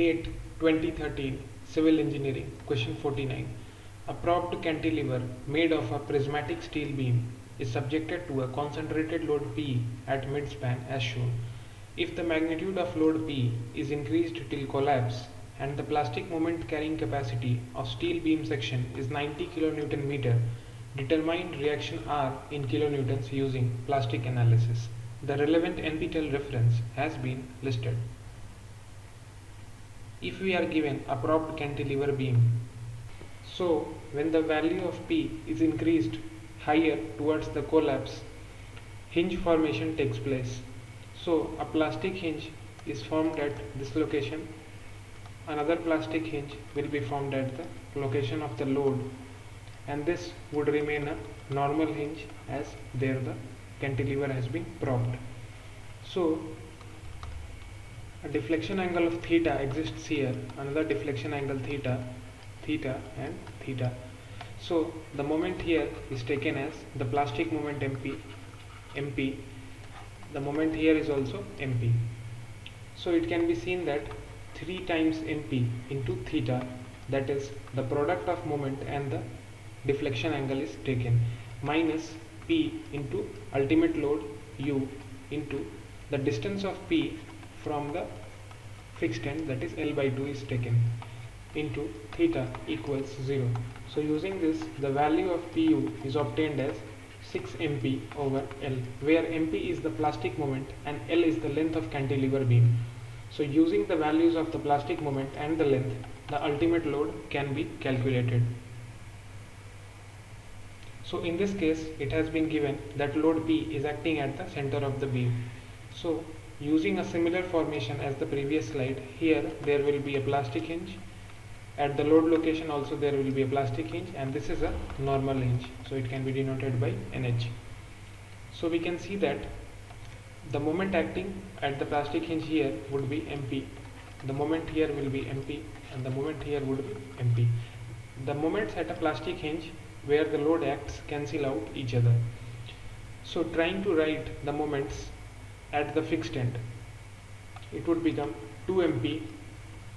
GATE 2013 Civil Engineering Question 49. A propped cantilever made of a prismatic steel beam is subjected to a concentrated load P at midspan as shown. If the magnitude of load P is increased till collapse and the plastic moment carrying capacity of steel beam section is 90 kN meter, determine reaction R in kilonewtons using plastic analysis. The relevant NPTEL reference has been listed. If we are given a propped cantilever beam, so when the value of P is increased higher towards the collapse, hinge formation takes place. So a plastic hinge is formed at this location, another plastic hinge will be formed at the location of the load, and this would remain a normal hinge as there the cantilever has been propped. So a deflection angle of theta exists here, another deflection angle theta, theta and theta. So the moment here is taken as the plastic moment MP. The moment here is also MP. So it can be seen that 3 times MP into theta, that is the product of moment and the deflection angle is taken, minus P into ultimate load U into the distance of P from the fixed end, that is L by 2 is taken, into theta equals 0. So using this, the value of Pu is obtained as 6 MP over L, where MP is the plastic moment and L is the length of cantilever beam. So using the values of the plastic moment and the length, the ultimate load can be calculated. So in this case, it has been given that load P is acting at the center of the beam. So using a similar formation as the previous slide, here there will be a plastic hinge. At the load location also there will be a plastic hinge, and this is a normal hinge, so it can be denoted by NH. So we can see that the moment acting at the plastic hinge here would be MP, the moment here will be MP, and the moment here would be MP. The moments at a plastic hinge where the load acts cancel out each other. So trying to write the moments at the fixed end, it would become 2 MP,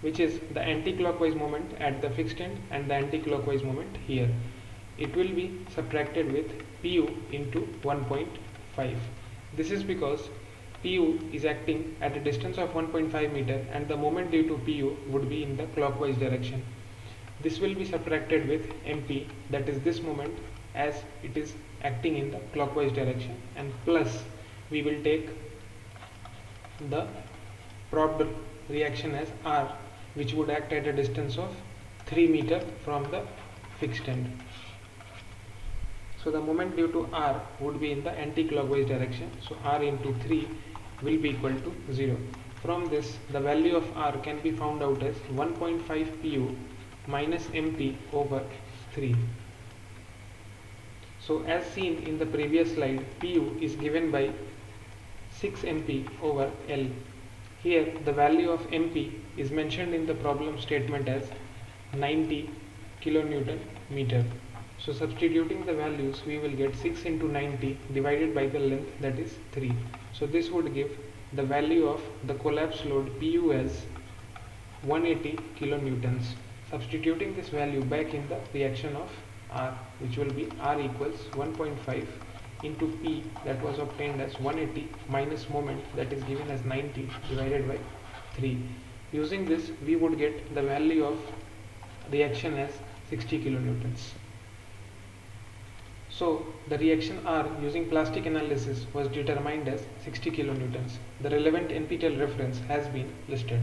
which is the anti-clockwise moment at the fixed end and the anti-clockwise moment here. It will be subtracted with Pu into 1.5. This is because Pu is acting at a distance of 1.5 meter and the moment due to Pu would be in the clockwise direction. This will be subtracted with MP, that is this moment, as it is acting in the clockwise direction, and plus we will take the propped reaction as R, which would act at a distance of 3 meter from the fixed end. So the moment due to R would be in the anti-clockwise direction, so R into 3 will be equal to 0. From this, the value of R can be found out as 1.5 Pu minus MP over 3. So as seen in the previous slide, Pu is given by 6 MP over L. Here the value of MP is mentioned in the problem statement as 90 kilonewton meter. So substituting the values, we will get 6 into 90 divided by the length, that is 3. So this would give the value of the collapse load Pu as 180 kilonewtons. Substituting this value back in the reaction of R, which will be R equals 1.5 into P, that was obtained as 180, minus moment, that is given as 90, divided by 3. Using this, we would get the value of reaction as 60 kilonewtons. So the reaction R using plastic analysis was determined as 60 kilonewtons. The relevant NPTEL reference has been listed.